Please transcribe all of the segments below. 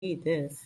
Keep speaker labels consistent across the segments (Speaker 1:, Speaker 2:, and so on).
Speaker 1: Need this.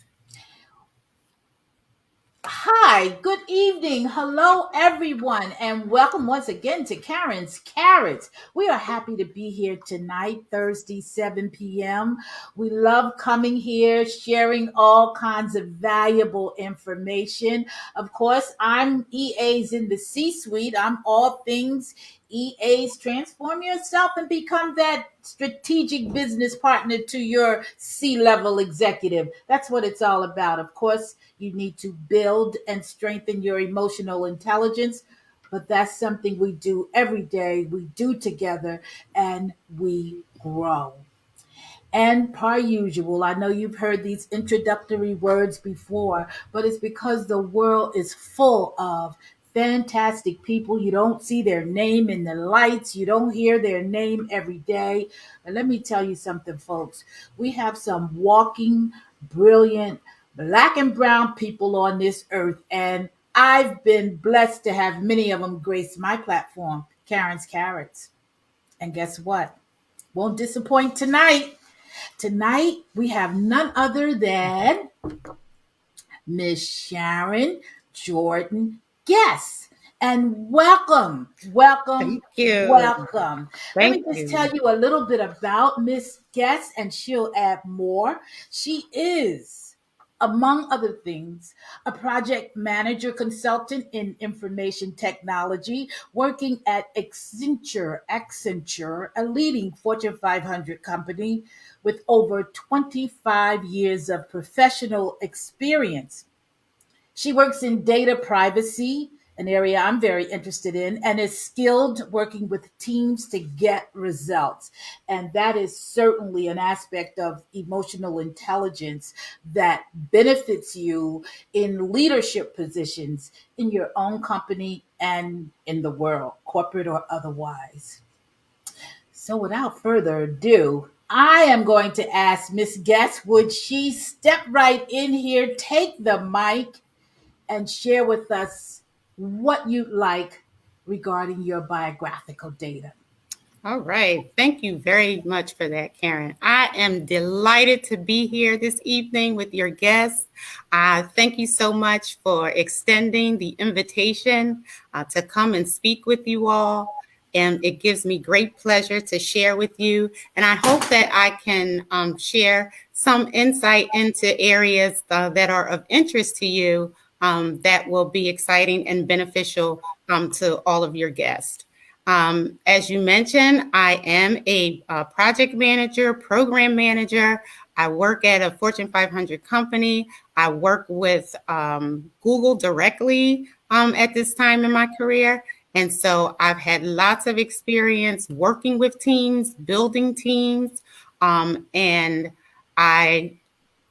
Speaker 2: Hi, good evening. Hello, everyone, and welcome once again to Karen's Carrots. We are happy to be here tonight, Thursday, 7 p.m. We love coming here, sharing all kinds of valuable information. Of course, I'm EA's in the C suite. I'm all things EA's. Transform yourself and become that strategic business partner to your C level executive. That's what it's all about. Of course, you need to build and strengthen your emotional intelligence, but that's something we do every day. We do together and we grow. And per usual, I know you've heard these introductory words before, but it's because the world is full of fantastic people. You don't see their name in the lights, you don't hear their name every day. But let me tell you something, folks. We have some walking, brilliant, black and brown people on this earth, and I've been blessed to have many of them grace my platform, Karen's Carrots. And guess what? Won't disappoint tonight. Tonight, we have none other than Miss Sharon Jordon Guest. And welcome, welcome,
Speaker 1: Thank you.
Speaker 2: welcome. Let
Speaker 1: Thank
Speaker 2: me just
Speaker 1: you.
Speaker 2: tell you a little bit about Miss Guest, and she'll add more. She is, among other things, a project manager consultant in information technology, working at Accenture, a leading Fortune 500 company with over 25 years of professional experience. She works in data privacy, an area I'm very interested in, and is skilled working with teams to get results. And that is certainly an aspect of emotional intelligence that benefits you in leadership positions in your own company and in the world, corporate or otherwise. So, without further ado, I am going to ask Miss Guest, would she step right in here, take the mic, and share with us what you'd like regarding your biographical data?
Speaker 1: All right. Thank you very much for that, Karen. I am delighted to be here this evening with your guests. Thank you so much for extending the invitation to come and speak with you all. And it gives me great pleasure to share with you. And I hope that I can share some insight into areas that are of interest to you that will be exciting and beneficial to all of your guests. As you mentioned, I am a project manager, program manager. I work at a Fortune 500 company. I work with Google directly at this time in my career. And so I've had lots of experience working with teams, building teams, and I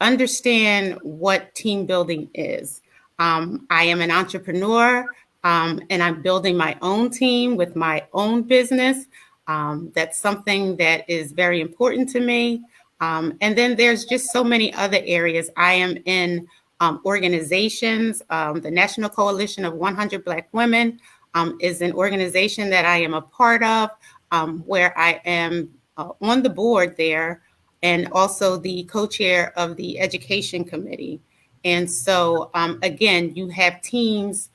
Speaker 1: understand what team building is. I am an entrepreneur, and I'm building my own team with my own business. That's something that is very important to me. And then there's just so many other areas. I am in organizations. The National Coalition of 100 Black Women is an organization that I am a part of, where I am on the board there and also the co-chair of the education committee. And so, again, you have teams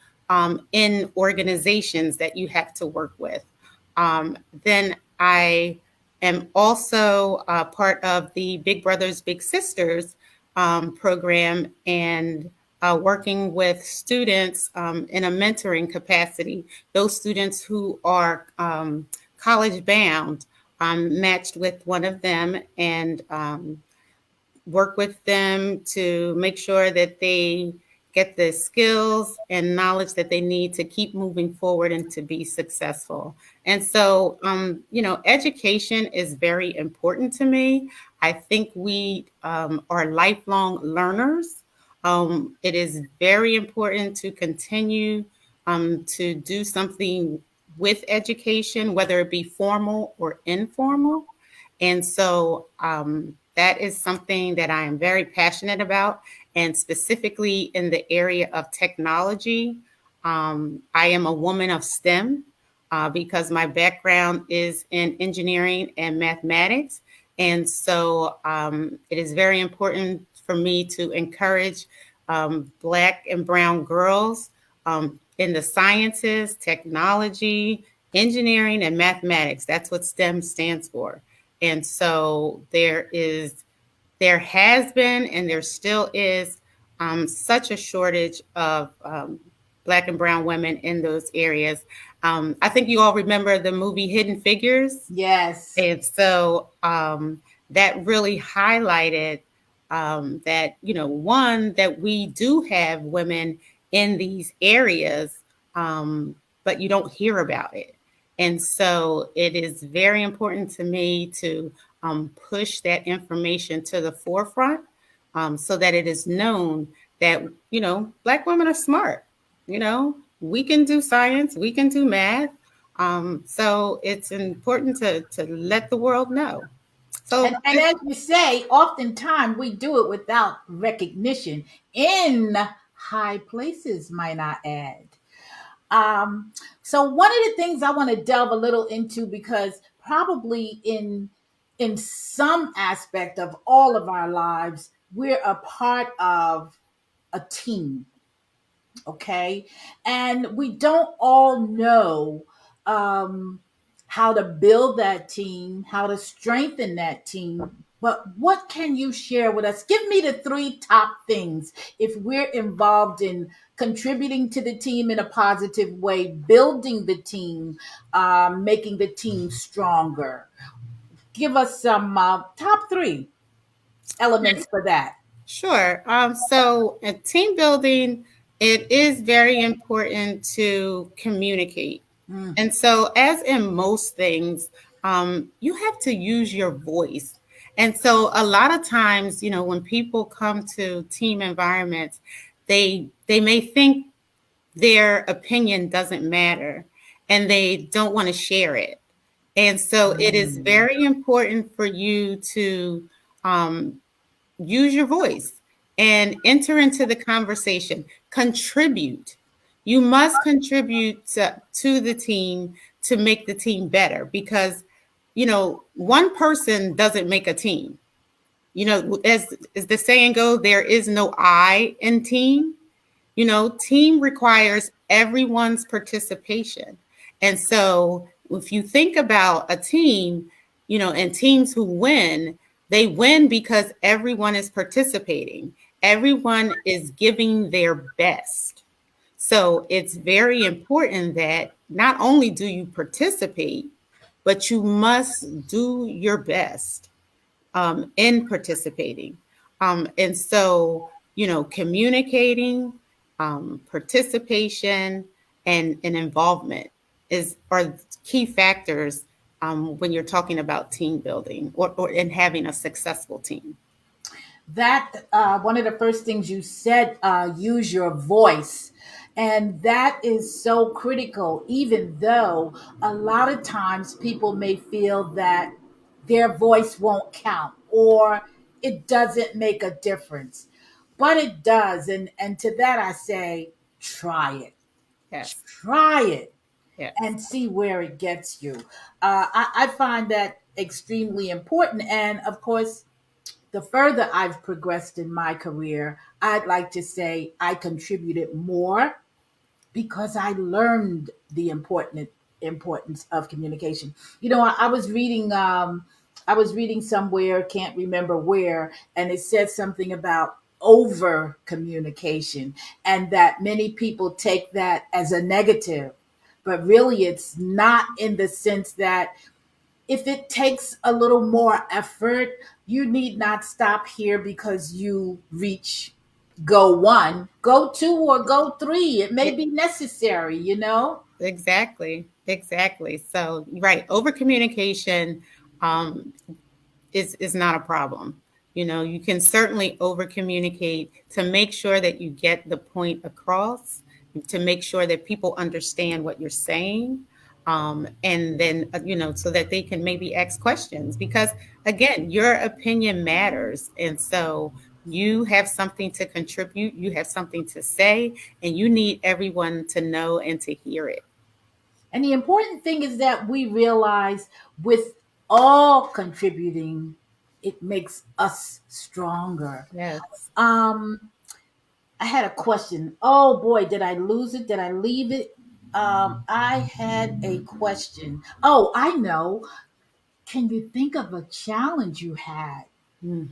Speaker 1: in organizations that you have to work with. Then I am also part of the Big Brothers Big Sisters program and working with students in a mentoring capacity. Those students who are college bound, I'm matched with one of them and work with them to make sure that they get the skills and knowledge that they need to keep moving forward and to be successful. And so, education is very important to me. I think we are lifelong learners. It is very important to continue to do something with education, whether it be formal or informal. And so that is something that I am very passionate about, and specifically in the area of technology. I am a woman of STEM because my background is in engineering and mathematics. And so it is very important for me to encourage Black and brown girls in the sciences, technology, engineering, and mathematics. That's what STEM stands for. And so there has been, and there still is, such a shortage of Black and brown women in those areas. I think you all remember the movie Hidden Figures.
Speaker 2: Yes.
Speaker 1: And so that really highlighted that, one, that we do have women in these areas, but you don't hear about it. And so it is very important to me to push that information to the forefront, so that it is known that, Black women are smart. We can do science, we can do math. So it's important to let the world know. So
Speaker 2: And as you say, oftentimes we do it without recognition in high places, might I add. Um, so one of the things I want to delve a little into, because probably in some aspect of all of our lives, we're a part of a team, okay? And we don't all know um, how to build that team, how to strengthen that team. But what can you share with us? Give me the three top things if we're involved in contributing to the team in a positive way, building the team, making the team stronger. Give us some top three elements for that.
Speaker 1: sure. So in team building, it is very important to communicate.
Speaker 2: Mm.
Speaker 1: And so, as in most things, you have to use your voice. And so, a lot of times, when people come to team environments, they may think their opinion doesn't matter, and they don't want to share it. And so, it is
Speaker 2: Mm.
Speaker 1: very important for you to um, use your voice and enter into the conversation, contribute. You must contribute to the team to make the team better, because one person doesn't make a team. As the saying goes, there is no I in team. Team requires everyone's participation. And so if you think about a team, and teams who win, they win because everyone is participating. Everyone is giving their best. So it's very important that not only do you participate, but you must do your best in participating. And so, communicating, participation, and involvement are key factors when you're talking about team building or in having a successful team.
Speaker 2: That one of the first things you said, use your voice. And that is so critical, even though a lot of times people may feel that their voice won't count or it doesn't make a difference. But it does. And to that I say, try it.
Speaker 1: Yes,
Speaker 2: Try it
Speaker 1: yes,
Speaker 2: and see where it gets you. I find that extremely important. And of course, the further I've progressed in my career, I'd like to say I contributed more because I learned the importance of communication. I was reading somewhere, can't remember where, and it said something about over communication, and that many people take that as a negative, but really it's not, in the sense that if it takes a little more effort, you need not stop here because you reach go one, go two, or go three. It may
Speaker 1: yeah,
Speaker 2: be necessary.
Speaker 1: exactly, exactly. So, right, over communication is not a problem. You can certainly over communicate to make sure that you get the point across, to make sure that people understand what you're saying. And then, so that they can maybe ask questions, because again, your opinion matters. And so you have something to contribute, you have something to say, and you need everyone to know and to hear it.
Speaker 2: And the important thing is that we realize, with all contributing, It makes us stronger.
Speaker 1: Yes.
Speaker 2: Um, I had a question. Oh boy, did I lose it? Did I leave it? I had a question. Oh, I know. Can you think of a challenge you had
Speaker 1: Mm.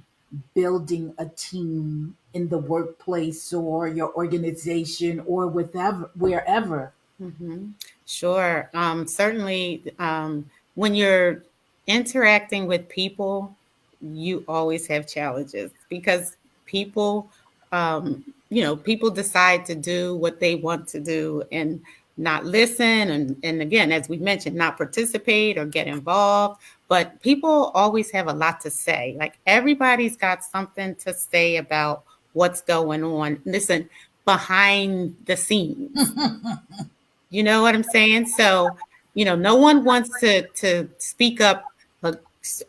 Speaker 2: building a team in the workplace or your organization or whatever, wherever?
Speaker 1: Hmm. Sure. Certainly, when you're interacting with people, you always have challenges because people, people decide to do what they want to do and not listen. And again, as we mentioned, not participate or get involved. But people always have a lot to say. Like everybody's got something to say about what's going on. Listen, behind the scenes. You know what I'm saying? So, no one wants to speak up, uh,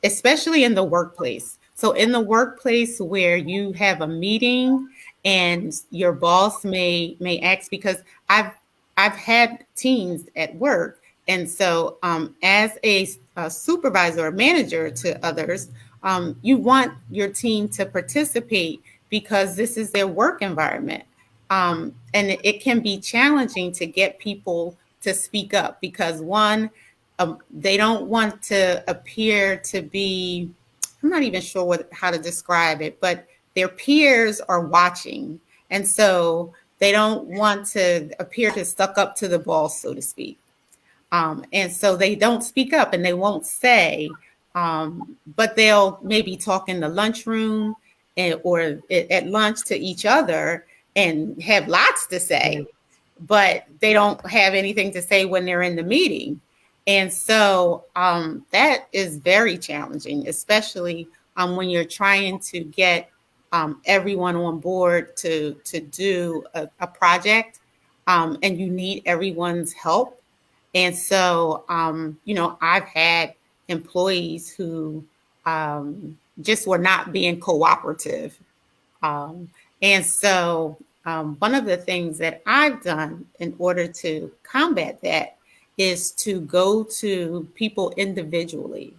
Speaker 1: especially in the workplace. So, in the workplace where you have a meeting and your boss may ask, because I've had teams at work, and so as a supervisor or manager to others, you want your team to participate because this is their work environment. And it can be challenging to get people to speak up because one, they don't want to appear to be, I'm not even sure how to describe it, but their peers are watching. And so they don't want to appear to stuck up to the boss, so to speak. And so they don't speak up and they won't say, but they'll maybe talk in the lunchroom or at lunch to each other and have lots to say, but they don't have anything to say when they're in the meeting. And so that is very challenging, especially when you're trying to get everyone on board to do a project, and you need everyone's help. And so, I've had employees who just were not being cooperative. Um, and so, one of the things that I've done in order to combat that is to go to people individually.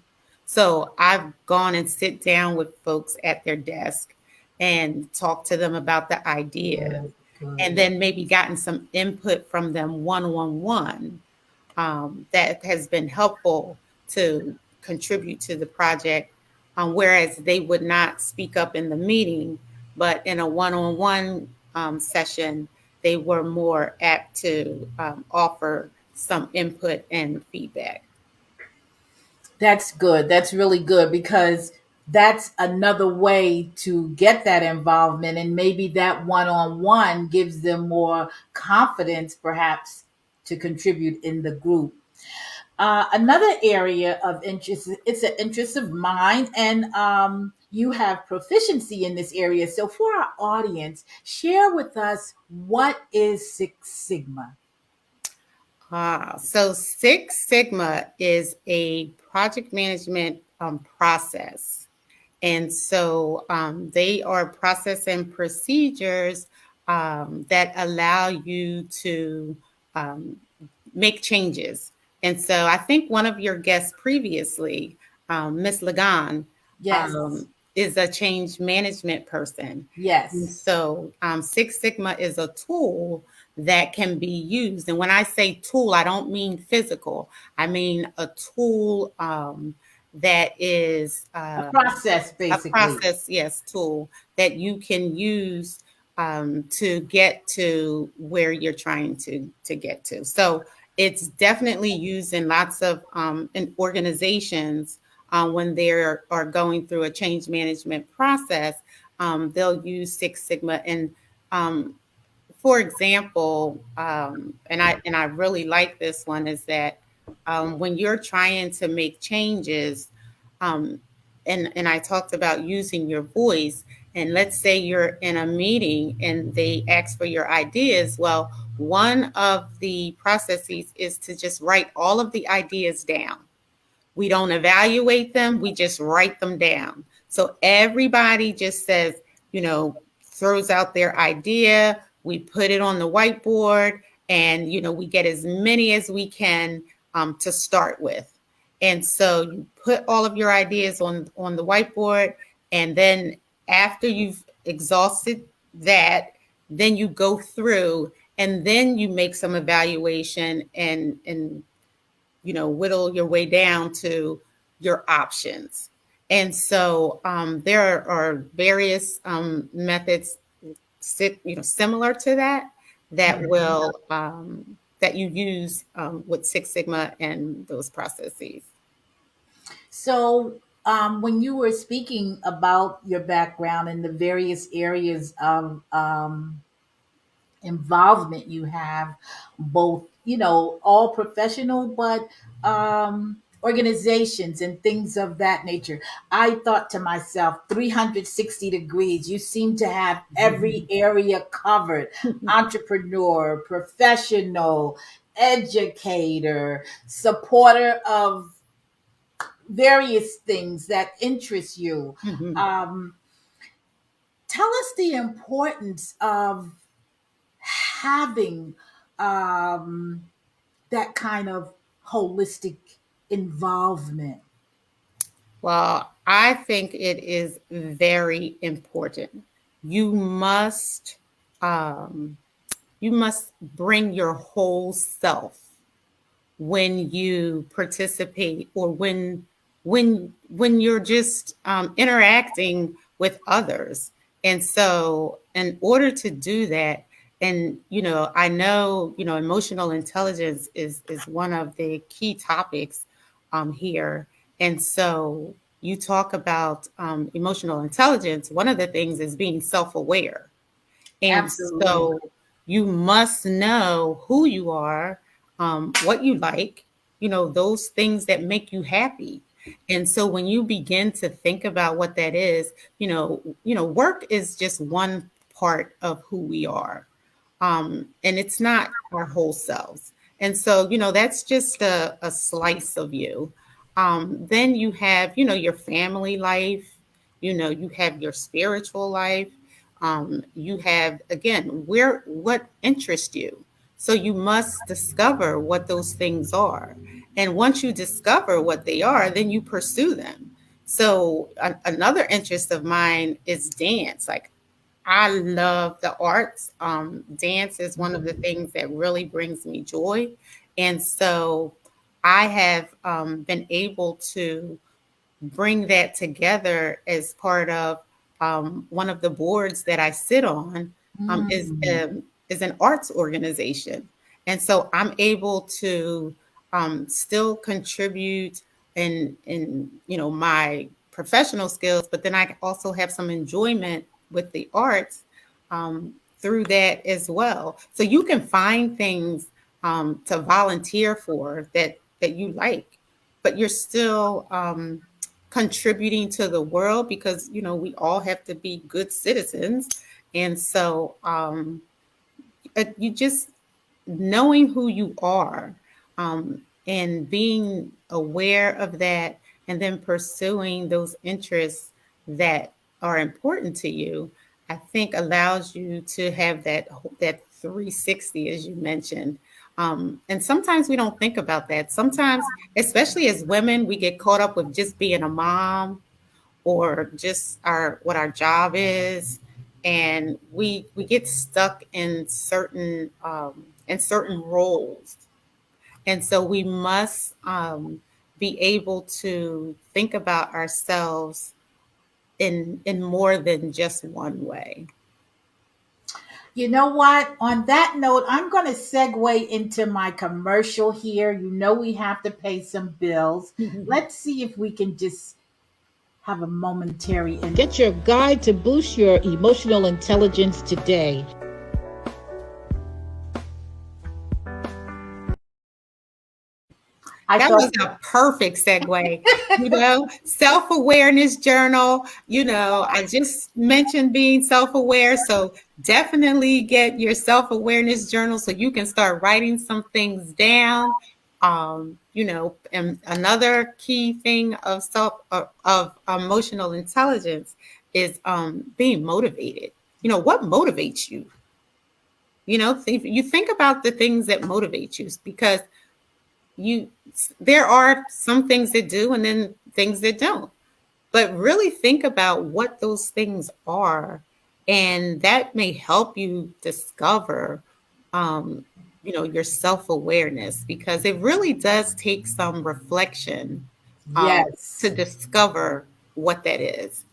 Speaker 1: So I've gone and sit down with folks at their desk and talk to them about the ideas,
Speaker 2: Good, good.
Speaker 1: and then maybe gotten some input from them one on one, that has been helpful to contribute to the project, whereas they would not speak up in the meeting, but in a one-on-one session, they were more apt to offer some input and feedback.
Speaker 2: That's good. That's really good because that's another way to get that involvement. And maybe that one on one gives them more confidence, perhaps, to contribute in the group. Another area of interest, it's an interest of mine, and you have proficiency in this area. So, for our audience, share with us what is Six Sigma.
Speaker 1: So Six Sigma is a project management process. And so they are process and procedures that allow you to um, make changes. And so I think one of your guests previously, Miss Lagan,
Speaker 2: Yes,
Speaker 1: is a change management person. And
Speaker 2: yes,
Speaker 1: so Six Sigma is a tool that can be used. And when I say tool, I don't mean physical. I mean a tool that is
Speaker 2: a process
Speaker 1: a
Speaker 2: basically.
Speaker 1: process, yes, tool that you can use to get to where you're trying to get to. So it's definitely used in lots of in organizations when they are going through a change management process. They'll use Six Sigma, and um, for example, and I really like this one, is that when you're trying to make changes, um, and I talked about using your voice, and let's say you're in a meeting and they ask for your ideas. Well, one of the processes is to just write all of the ideas down. We don't evaluate them, we just write them down. So everybody just says, throws out their idea, we put it on the whiteboard, and we get as many as we can to start with. And so you put all of your ideas on the whiteboard, and then after you've exhausted that, then you go through and then you make some evaluation and whittle your way down to your options. And so there are various methods similar to that
Speaker 2: Mhm.
Speaker 1: will that you use with Six Sigma and those processes.
Speaker 2: So, when you were speaking about your background and the various areas of involvement you have, both, all professional, but organizations and things of that nature, I thought to myself, 360 degrees, you seem to have every area covered: entrepreneur, professional, educator, supporter of various things that interest you.
Speaker 1: Mhm.
Speaker 2: Um, Tell us the importance of having um, that kind of holistic involvement.
Speaker 1: Well, I think it is very important. You must um, you must bring your whole self when you participate, or when you're just interacting with others. And so in order to do that, and I know emotional intelligence is one of the key topics here. And so you talk about emotional intelligence. One of the things is being self-aware, and
Speaker 2: Absolutely.
Speaker 1: so you must know who you are, what you like, those things that make you happy. And so when you begin to think about what that is, work is just one part of who we are. And it's not our whole selves. And so, that's just a slice of you. Then you have, your family life, you have your spiritual life. You have, again, what interests you. So you must discover what those things are. And once you discover what they are, then you pursue them. So another interest of mine is dance. Like, I love the arts. Dance is one of the things that really brings me joy. And so I have been able to bring that together as part of one of the boards that I sit on.
Speaker 2: Mm.
Speaker 1: Is an arts organization, and so I'm able to still contribute in my professional skills, but then I also have some enjoyment with the arts through that as well. So you can find things to volunteer for that you like, but you're still contributing to the world, because we all have to be good citizens. And so you just knowing who you are, and being aware of that, and then pursuing those interests that are important to you, I think allows you to have that 360, as you mentioned. And sometimes we don't think about that. Sometimes, especially as women, we get caught up with just being a mom, or just our what our job is, and we get stuck in certain roles. And so we must be able to think about ourselves in more than just one way.
Speaker 2: You know what? On that note, I'm going to segue into my commercial here. You know, we have to pay some bills. Let's see if we can just have a momentary and get your guide to boost your emotional intelligence today. I
Speaker 1: That
Speaker 2: thought,
Speaker 1: was a perfect segue. Self awareness journal. I just mentioned being self aware. So definitely get your self awareness journal so you can start writing some things down. And another key thing of emotional intelligence is being motivated. What motivates you? You think about the things that motivate you, because you there are some things that do and then things that don't. But really think about what those things are, and that may help you discover um, your self-awareness, because it really does take some reflection to
Speaker 2: Yes.
Speaker 1: discover what that is.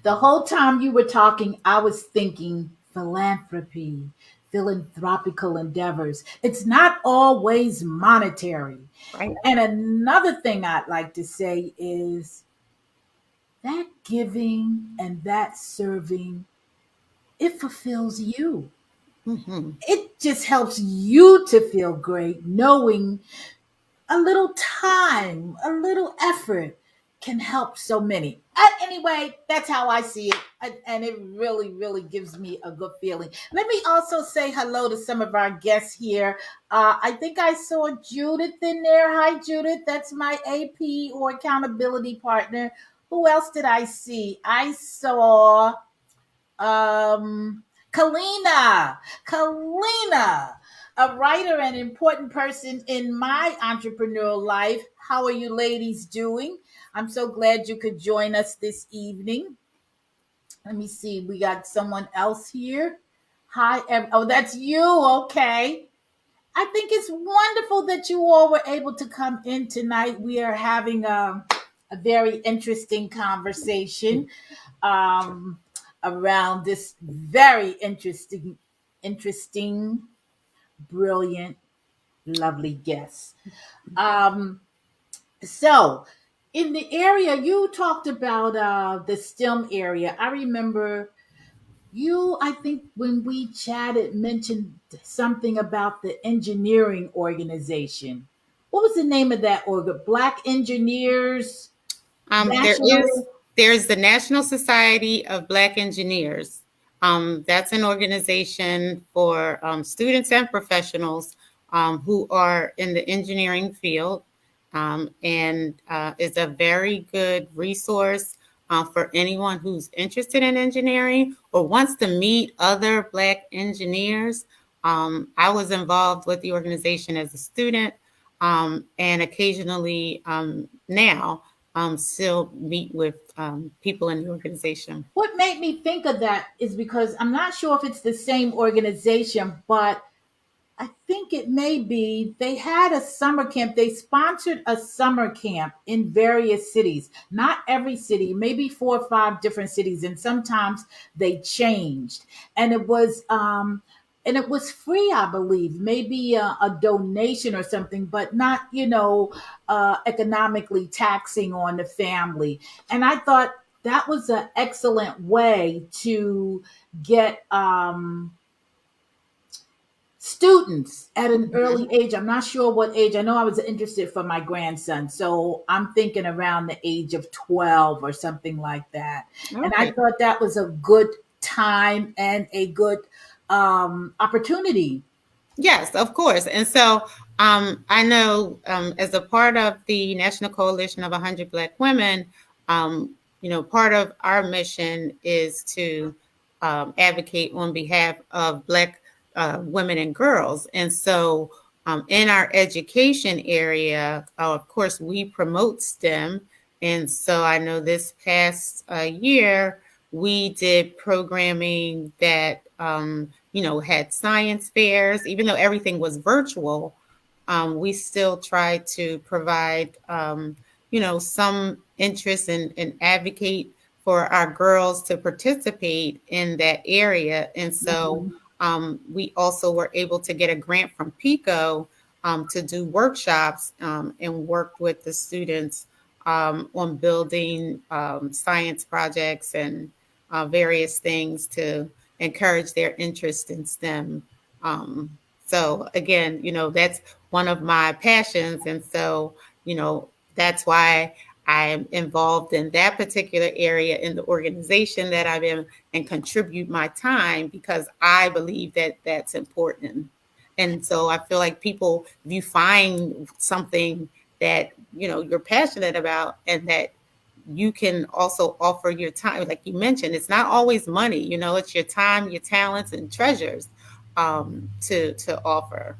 Speaker 2: The whole time you were talking, I was thinking philanthropy, philanthropical endeavors. It's not always monetary.
Speaker 1: Right.
Speaker 2: And another thing I'd like to say is that giving and that serving, it fulfills you.
Speaker 1: Hmm.
Speaker 2: It just helps you to feel great knowing a little time, a little effort can help so many. Anyway, that's how I see it. And it really, really gives me a good feeling. Let me also say hello to some of our guests here. I think I saw Judith in there. Hi, Judith. That's my AP or accountability partner. Who else did I see? I saw um Kalina, a writer and important person in my entrepreneurial life. How are you ladies doing? I'm so glad you could join us this evening. Let me see. We got someone else here. Hi. Oh, that's you. Okay. I think it's wonderful that you all were able to come in tonight. We are having a very interesting conversation um, around this very interesting, brilliant, lovely guest. Um, so, in the area you talked about, the STEM area, I remember you, I think, when we chatted, mentioned something about the engineering organization. What was the name of that organ? Black Engineers
Speaker 1: There is
Speaker 2: National.
Speaker 1: there's the National Society of Black Engineers. That's an organization for students and professionals who are in the engineering field, and is a very good resource for anyone who's interested in engineering or wants to meet other Black engineers. I was involved with the organization as a student, and occasionally now still meet with people in the organization.
Speaker 2: What made me think of that is because I'm not sure if it's the same organization, but I think it may be. They had a summer camp. They sponsored a summer camp in various cities. Not every city, maybe 4 or 5 different cities, and sometimes they changed. And it was free, I believe. Maybe a donation or something, but not economically taxing on the family. And I thought that was an excellent way to get students at an early
Speaker 1: Mhm.
Speaker 2: age. I'm not sure what age. I know I was interested for my grandson. So I'm thinking around the age of 12 or something like that.
Speaker 1: All
Speaker 2: And I
Speaker 1: right.
Speaker 2: thought that was a good time and a good opportunity.
Speaker 1: Yes, of course. And so I know as a part of the National Coalition of 100 Black Women, part of our mission is to advocate on behalf of Black women and girls. And so in our education area, of course, we promote STEM. And so I know this past year, we did programming that had science fairs. Even though everything was virtual, we still tried to provide some interest and advocate for our girls to participate in that area. And so
Speaker 2: Mhm.
Speaker 1: we also were able to get a grant from PICO to do workshops and work with the students on building science projects and various things to encourage their interest in STEM. So again, that's one of my passions. And so, that's why I'm involved in that particular area in the organization that I'm in and contribute my time because I believe that that's important. And so I feel like people, if you find something that, you're passionate about and that you can also offer your time, like you mentioned, it's not always money, it's your time, your talents and treasures to offer.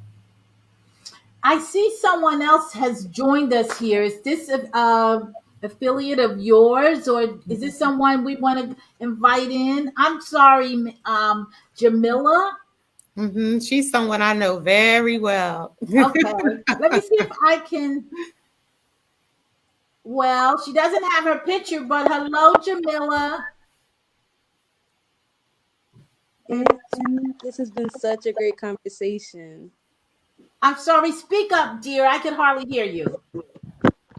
Speaker 2: I see someone else has joined us here. Is this a affiliate of yours, or is this someone we want to invite in? I'm sorry, Jamila.
Speaker 1: She's someone I know very well.
Speaker 2: Okay, let me see if I can. Well, she doesn't have her picture, but hello, Jamila. Is
Speaker 3: And this has been such a great conversation.
Speaker 2: I'm sorry. Speak up, dear. I can hardly hear you.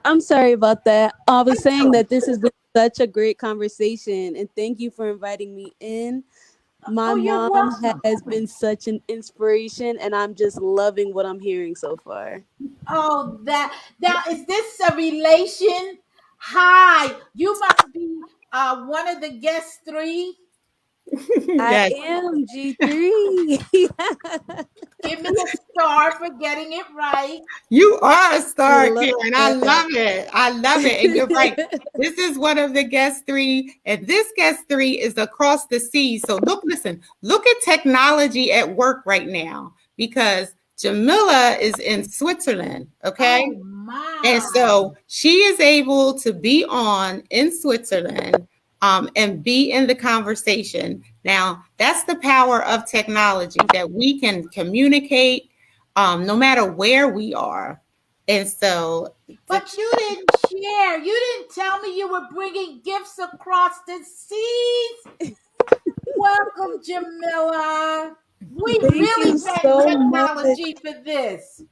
Speaker 3: I'm sorry about that. I was saying
Speaker 2: Excellent.
Speaker 3: that this has been such a great conversation, and thank you for inviting me in. My
Speaker 2: Oh, you're
Speaker 3: mom
Speaker 2: welcome.
Speaker 3: has been such an inspiration, and I'm just loving what I'm hearing so far.
Speaker 2: Oh, that now is this a relation? Hi, you must be one of the guest three.
Speaker 3: I
Speaker 1: Yes,
Speaker 3: am G3.
Speaker 2: Give me a star for getting it right.
Speaker 1: you are a star,
Speaker 3: Love
Speaker 1: Karen. I
Speaker 3: that.
Speaker 1: love it. I love it. And you're right. This is one of the guest three, and this guest three is across the sea. So look, listen, look at technology at work right now because Jamila is in Switzerland. Okay.
Speaker 2: Oh
Speaker 1: And
Speaker 2: my.
Speaker 1: so she is able to be on in Switzerland and be in the conversation. Now, that's the power of technology that we can communicate no matter where we are. And so, the,
Speaker 2: But you didn't share. You didn't tell me you were bringing gifts across the seas. Welcome, Jamila. We
Speaker 3: Thank you
Speaker 2: really thank
Speaker 3: so much.
Speaker 2: technology for this.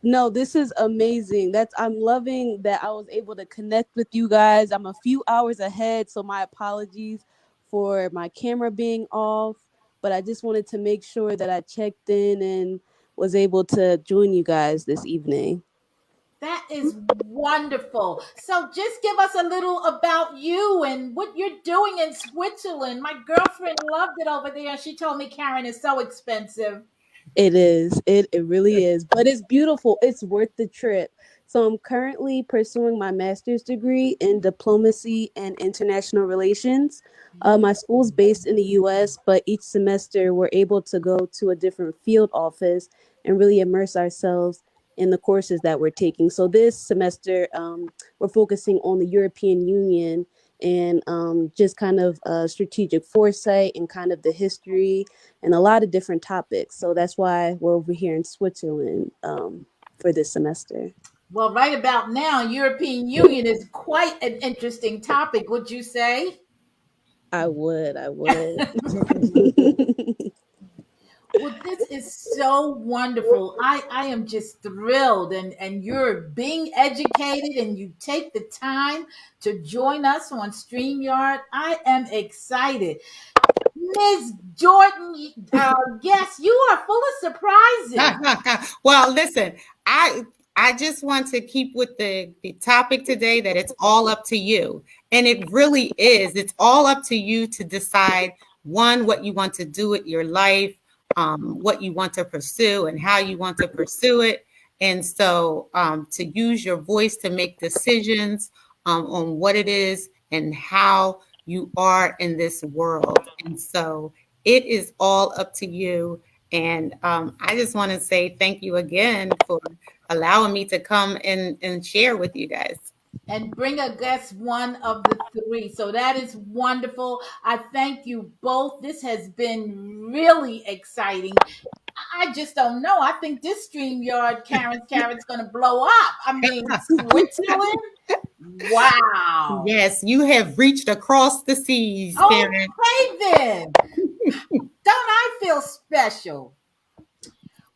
Speaker 3: No, this is amazing. I'm loving that I was able to connect with you guys. I'm a few hours ahead, so my apologies for my camera being off, but I just wanted to make sure that I checked in and was able to join you guys this evening.
Speaker 2: That is wonderful. So, just give us a little about you and what you're doing in Switzerland. My girlfriend loved it over there. She told me Karren is so expensive.
Speaker 3: It is. It really is. But it's beautiful. It's worth the trip. So I'm currently pursuing my master's degree in diplomacy and international relations. My school's based in the US, but each semester we're able to go to a different field office and really immerse ourselves in the courses that we're taking. So this semester, we're focusing on the European Union and just kind of strategic foresight and kind of the history and a lot of different topics. So that's why we're over here in Switzerland for this semester.
Speaker 2: Well, right about now, European Union is quite an interesting topic, would you say?
Speaker 3: I would, I would.
Speaker 2: Well, this is so wonderful. I am just thrilled, and you're being educated and you take the time to join us on StreamYard. I am excited. Ms. Jordan, yes, you are full of surprises.
Speaker 1: well, listen, I I just want to keep with the topic today that it's all up to you. And it really is. It's all up to you to decide one, what you want to do with your life, what you want to pursue and how you want to pursue it. And so to use your voice to make decisions on what it is and how you are in this world. And so it is all up to you. And I just want to say thank you again for allowing me to come and share with you guys.
Speaker 2: And bring a guest one of the three. So that is wonderful. I thank you both. This has been really exciting. I just don't know. I think this StreamYard Karen's going to blow up. I mean, Switzerland? Wow.
Speaker 1: Yes, you have reached across the seas, Karen.
Speaker 2: Okay, then. Don't I feel special?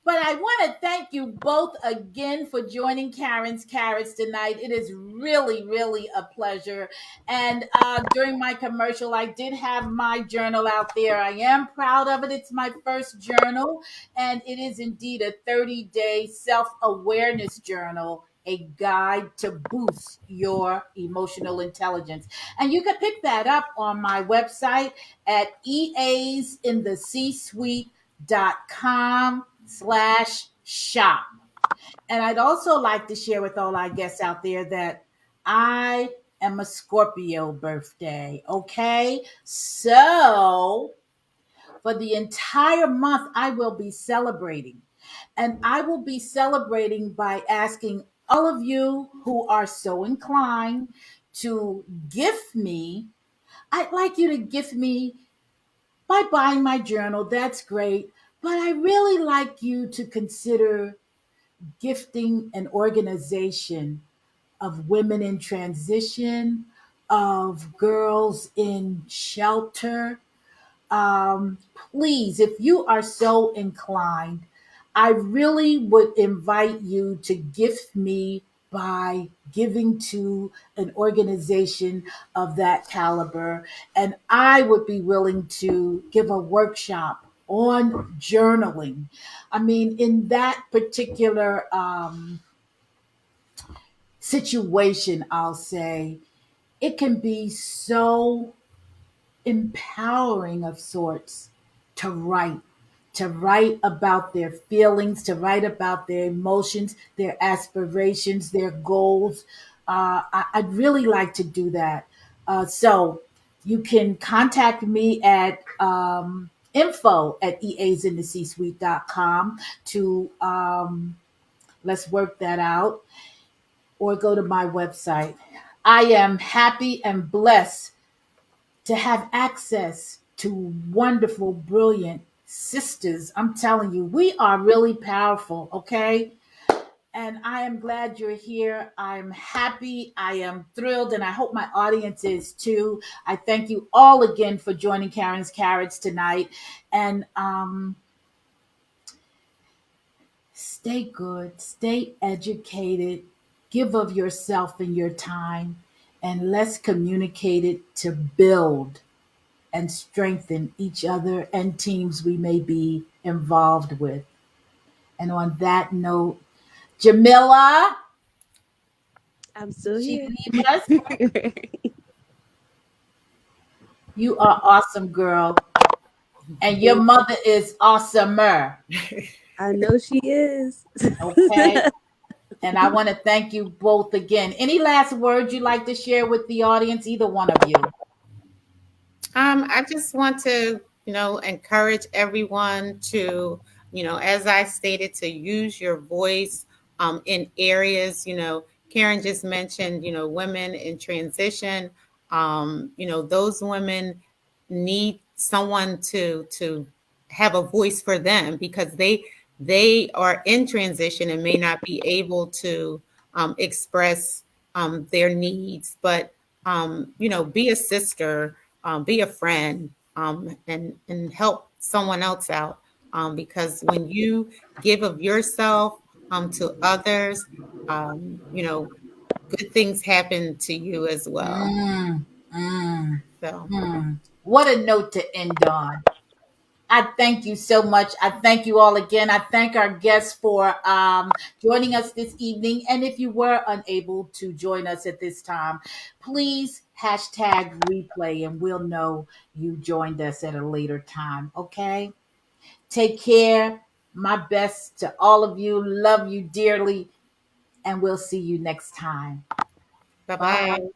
Speaker 2: But I want to thank you both again for joining Karen's Carrots tonight. It is really, really a pleasure. And during my commercial, I did have my journal out there. I am proud of it. It's my first journal, and it is indeed a 30-day self awareness journal. A guide to boost your emotional intelligence. And you can pick that up on my website at easinthec.com/shop. And I'd also like to share with all our guests out there that I am a Scorpio birthday. Okay. So for the entire month, I will be celebrating. And I will be celebrating by asking all of you who are so inclined to gift me. I'd like you to gift me by buying my journal. That's great. But I really like you to consider gifting an organization of women in transition, of girls in shelter. Please, if you are so inclined, I really would invite you to gift me by giving to an organization of that caliber. And I would be willing to give a workshop on journaling. I mean, in that particular situation, I'll say it can be so empowering of sorts to write, to write about their feelings, to write about their emotions, their aspirations, their goals. I'd really like to do that. So you can contact me at info at easinthecsuite.com to let's work that out, or go to my website. I am happy and blessed to have access to wonderful, brilliant sisters. I'm telling you, we are really powerful, okay? And I am glad you're here. I'm happy. I am thrilled. And I hope my audience is too. I thank you all again for joining Karen's Carrots tonight. And stay good, stay educated, give of yourself and your time, and let's communicate it to build and strengthen each other and teams we may be involved with. And on that note, Jamila,
Speaker 3: I'm still
Speaker 2: she
Speaker 3: here.
Speaker 2: leave us. You are awesome, girl. And your
Speaker 3: Thank
Speaker 2: mother is awesomer.
Speaker 3: I know she is.
Speaker 2: Okay. And I want to thank you both again. Any last words you'd like to share with the audience, either one of you?
Speaker 1: I just want to, encourage everyone to, as I stated, to use your voice in areas, Karen just mentioned, women in transition. Those women need someone to have a voice for them because they are in transition and may not be able to express their needs, but be a sister, be a friend, and help someone else out. Because when you give of yourself to others, good things happen to you as well.
Speaker 2: Mm, mm,
Speaker 1: So,
Speaker 2: what a note to end on. I thank you so much. I thank you all again. I thank our guests for joining us this evening. And if you were unable to join us at this time, please hashtag replay and we'll know you joined us at a later time. Okay? Take care. My best to all of you. Love you dearly. And we'll see you next time.
Speaker 1: bye
Speaker 2: Bye.
Speaker 1: bye.